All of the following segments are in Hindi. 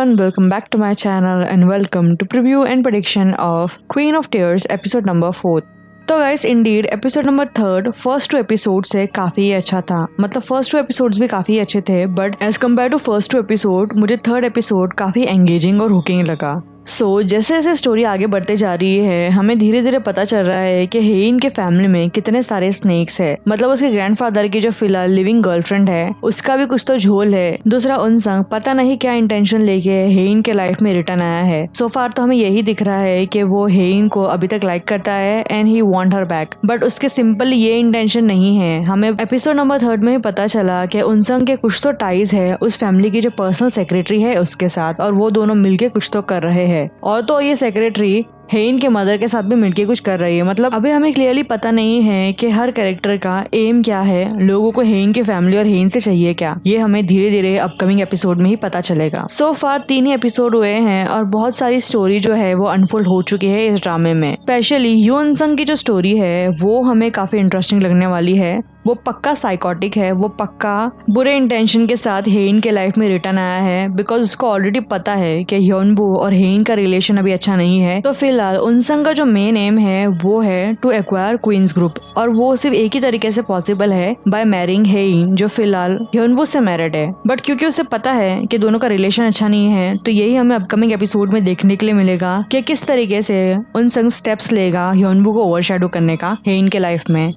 everyone, welcome back to my channel and welcome to preview and prediction of Queen of Tears episode number 4। तो guys Indeed episode number 3 first 2 episode से काफी अच्छा था। मतलब फर्स्ट 2 एपिसोड्स भी काफी अच्छे थे, but as compare to first 2 episode मुझे 3rd एपिसोड काफी एंगेजिंग और हुकिंग लगा। जैसे जैसे स्टोरी आगे बढ़ते जा रही है, हमें धीरे धीरे पता चल रहा है कि हेइन के फैमिली में कितने सारे स्नेक्स है। मतलब उसके ग्रैंडफादर की जो फिलहाल लिविंग गर्लफ्रेंड है उसका भी कुछ तो झोल है। दूसरा उनसंग पता नहीं क्या इंटेंशन लेके हेइन के लाइफ में रिटर्न आया है। सो फार तो हमें यही दिख रहा है कि वो हेइन को अभी तक लाइक करता है and he want her back, but उसके सिंपल ये इंटेंशन नहीं है। हमें एपिसोड नंबर 3 में ही पता चला कि उनसंग के कुछ तो टाइज है उस फैमिली की जो पर्सनल सेक्रेटरी है उसके साथ, और वो दोनों मिलके कुछ तो कर रहे हैं। और तो ये सेक्रेटरी हेइन के मदर के साथ भी मिलके कुछ कर रही है। मतलब अभी हमें क्लियरली पता नहीं है कि हर कैरेक्टर का एम क्या है, लोगों को हेइन की फैमिली और हेइन से चाहिए क्या। ये हमें धीरे धीरे अपकमिंग एपिसोड में ही पता चलेगा। सो फार 3 ही एपिसोड हुए हैं और बहुत सारी स्टोरी जो है वो अनफोल्ड हो चुकी है इस ड्रामे में। स्पेशली ह्यून संग की जो स्टोरी है वो हमें काफी इंटरेस्टिंग लगने वाली है। वो पक्का साइकोटिक है, वो पक्का बुरे इंटेंशन के साथ हेइन के लाइफ में रिटर्न आया है, बिकॉज उसको ऑलरेडी पता है कि ह्योनबू और हेइन का रिलेशन अभी अच्छा नहीं है। तो फिलहाल उनसंग का जो मेन एम है वो है टू एक्वायर क्वींस ग्रुप, और वो सिर्फ एक ही तरीके से पॉसिबल है बाय मैरिंग हेइन जो फिलहाल ह्योनबू से मैरिड है। बट क्योंकि उसे पता है कि दोनों का रिलेशन अच्छा नहीं है, तो यही हमें अपकमिंग एपिसोड में देखने के लिए मिलेगा कि किस तरीके से उनसंग स्टेप्स लेगा ह्योनबू को ओवरशैडो करने का हेइन के लाइफ में।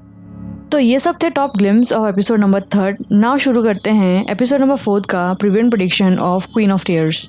तो ये सब थे top glimpse of episode number 3। Now शुरू करते हैं एपिसोड नंबर 4 का preview and prediction of queen of tears.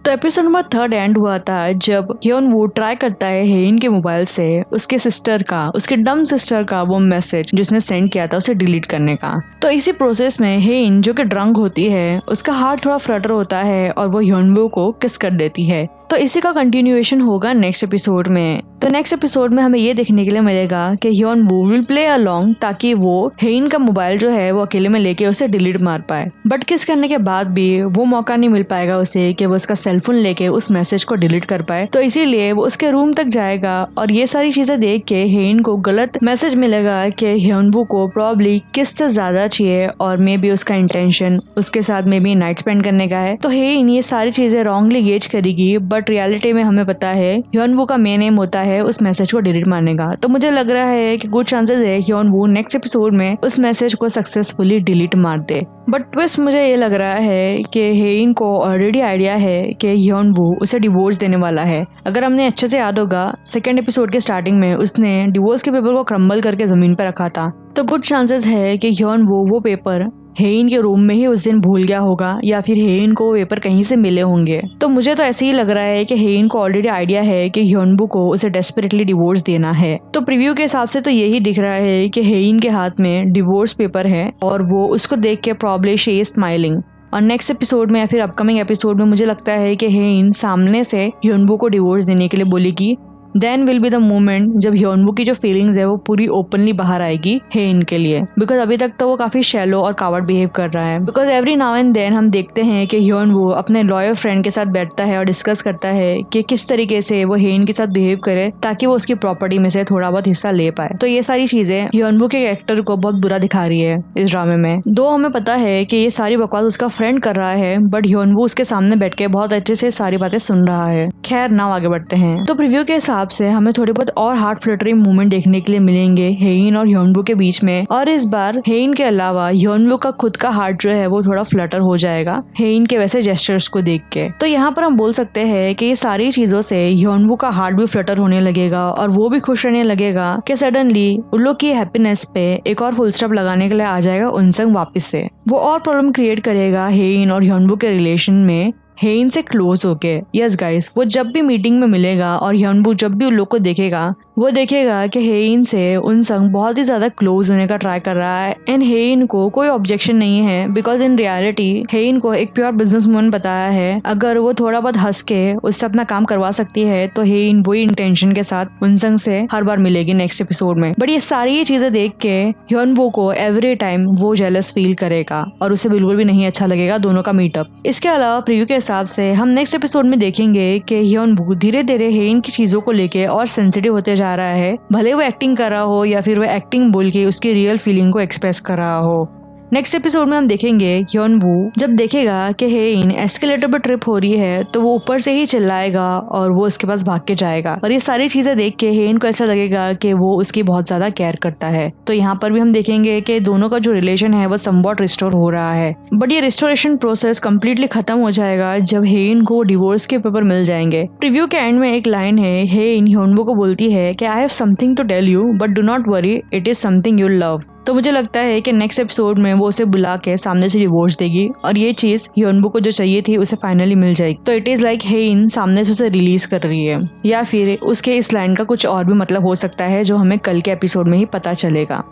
तो एपिसोड नंबर 3 एंड हुआ था जब ह्योनवू ट्राई करता है हेइन के मोबाइल से उसके सिस्टर का, उसके डम सिस्टर का वो मैसेज जिसने सेंड किया था उसे डिलीट करने का। तो इसी प्रोसेस में हेइन जो कि ड्रंक होती है उसका हार्ट थोड़ा फ्लटर होता है और वो ह्योनवू को किस कर देती है। तो इसी का कंटिन्यूएशन होगा नेक्स्ट एपिसोड में। तो नेक्स्ट एपिसोड में हमें ये देखने के लिए मिलेगा कि ह्योनवू विल प्ले अलोंग ताकि वो हेइन का मोबाइल जो है वो अकेले में लेके उसे डिलीट मार पाए। बट किस करने के बाद भी वो मौका नहीं मिल पाएगा उसे कि वो उसका सेलफोन लेके उस मैसेज को डिलीट कर पाए। तो इसीलिए वो उसके रूम तक जाएगा और ये सारी चीजें देख के हेइन को गलत मैसेज मिलेगा कि ह्योनवू को प्रॉब्ली किस से ज्यादा चाहिए और मे बी उसका इंटेंशन उसके साथ मे बी नाइट स्पेंड करने का है। तो हेइन ये सारी चीजें रॉन्गली गेज करेगी, बट रियलिटी में हमें पता है ह्योनवू का मेन एम होता है उस मैसेज को डिलीट मारने का। तो मुझे लग रहा है कि गुड चांसेस है ह्योनवू नेक्स्ट एपिसोड में उस मैसेज को सक्सेसफुली डिलीट मार दे। बट ट्विस्ट मुझे ये लग रहा है कि हेइन को ऑलरेडी आइडिया है कि ह्योनवू उसे डिवोर्स देने वाला है। अगर हमने अच्छे से याद होगा 2nd एपिसोड के स्टार्टिंग में उसने डिवोर्स के पेपर को क्रम्बल करके जमीन पर रखा था। तो गुड चांसेस है कि ह्योनवू वो पेपर हेइन के रूम में ही उस दिन भूल गया होगा या फिर हेइन को पेपर कहीं से मिले होंगे। तो मुझे तो ऐसे ही लग रहा है कि हेइन को ऑलरेडी आइडिया है कि ह्योनबू को उसे डेस्परेटली डिवोर्स देना है। तो प्रीव्यू के हिसाब से तो यही दिख रहा है कि हेइन के हाथ में डिवोर्स पेपर है और वो उसको देख के प्रॉब्ली शी इज स्माइलिंग। और नेक्स्ट एपिसोड में या फिर अपकमिंग एपिसोड में मुझे लगता है कि हेइन सामने से ह्योनबू को डिवोर्स देने के लिए बोलेगी। Then will be the moment जब ह्योनवू की जो फीलिंग्स है वो पूरी ओपनली बाहर आएगी हेइन के लिए, बिकॉज अभी तक तो वो काफी शैलो और कावर्ड बिहेव कर रहा है। Because every now and then हम देखते हैं कि ह्योनवू अपने लॉयल फ्रेंड के साथ बैठता है और डिस्कस करता है कि किस तरीके से वो हेइन के साथ बिहेव करे ताकि वो उसकी प्रॉपर्टी में से थोड़ा बहुत हिस्सा ले पाए। तो ये सारी चीजें ह्योनवू के कैरेक्टर को बहुत बुरा दिखा रही है इस ड्रामे में। दो हमें पता है कि ये सारी बकवास उसका फ्रेंड कर रहा है, बट ह्योनवू उसके सामने बैठ के बहुत अच्छे से सारी बातें सुन रहा है। खैर नाउ आगे बढ़ते हैं। तो प्रीव्यू के हिसाब से हमें थोड़ी बहुत और हार्ट फ्लटरिंग मूवमेंट देखने के लिए मिलेंगे हेइन और ह्योनबू के बीच में, और इस बार हेइन के अलावा ह्योनबू का खुद का हार्ट जो है वो थोड़ा फ्लटर हो जाएगा हेइन के वैसे जेस्चर्स को देख के। तो यहाँ पर हम बोल सकते हैं कि ये सारी चीजों से ह्योनबू का हार्ट भी फ्लटर होने लगेगा और वो भी खुश रहने लगेगा कि सडनली उन लोग की हैप्पीनेस पे एक और फुल स्टॉप लगाने के लिए आ जाएगा उनसंग वापस से। वो और प्रॉब्लम क्रिएट करेगा हेइन और ह्योनबू के रिलेशन में हेइन से क्लोज होके। यस गाइस, वो जब भी मीटिंग में मिलेगा और ह्योनबू जब भी उन लोग को देखेगा वो देखेगा कि हेइन से उनसंग बहुत ही ज्यादा क्लोज होने का ट्राई कर रहा है एंड हेइन को कोई ऑब्जेक्शन नहीं है, बिकॉज इन रियलिटी हेइन को एक प्योर बिजनेसमैन बताया है। अगर वो थोड़ा बहुत हंस के उससे अपना काम करवा सकती है तो हेइन वही इंटेंशन के साथ उनसंग से हर बार मिलेगी नेक्स्ट एपिसोड में। बट ये सारी चीजें देख के ह्योनबू को एवरी टाइम वो जेलस फील करेगा और उसे बिल्कुल भी नहीं अच्छा लगेगा दोनों का मीटअप। इसके अलावा प्रीव्यू के हिसाब से हम नेक्स्ट एपिसोड में देखेंगे कि ह्योनबू धीरे धीरे हेइन की चीजों को लेके और सेंसिटिव होते जा रहा है, भले वो एक्टिंग कर रहा हो या फिर वो एक्टिंग बोल के उसकी रियल फीलिंग को एक्सप्रेस कर रहा हो। नेक्स्ट एपिसोड में हम देखेंगे ह्योन-वू जब देखेगा कि हेइन एस्केलेटर पर ट्रिप हो रही है तो वो ऊपर से ही चिल्लाएगा और वो उसके पास भाग के जाएगा, और ये सारी चीजें देख के हेइन को ऐसा लगेगा कि वो उसकी बहुत ज्यादा केयर करता है। तो यहाँ पर भी हम देखेंगे कि दोनों का जो रिलेशन है वो समवॉट रिस्टोर हो रहा है, बट ये रिस्टोरेशन प्रोसेस कम्प्लीटली खत्म हो जाएगा जब हेइन को डिवोर्स के पेपर मिल जाएंगे। प्रीव्यू के एंड में एक लाइन है, हेइन ह्योन-वू को बोलती है कि I have something to tell you but do not worry, it is something you love. तो मुझे लगता है कि नेक्स्ट एपिसोड में वो उसे बुला के सामने से डिवोर्स देगी और ये चीज ह्योन-वू को जो चाहिए थी उसे फाइनली मिल जाएगी। तो इट इज लाइक हेइन सामने से उसे रिलीज कर रही है, या फिर उसके इस लाइन का कुछ और भी मतलब हो सकता है जो हमें कल के एपिसोड में ही पता चलेगा।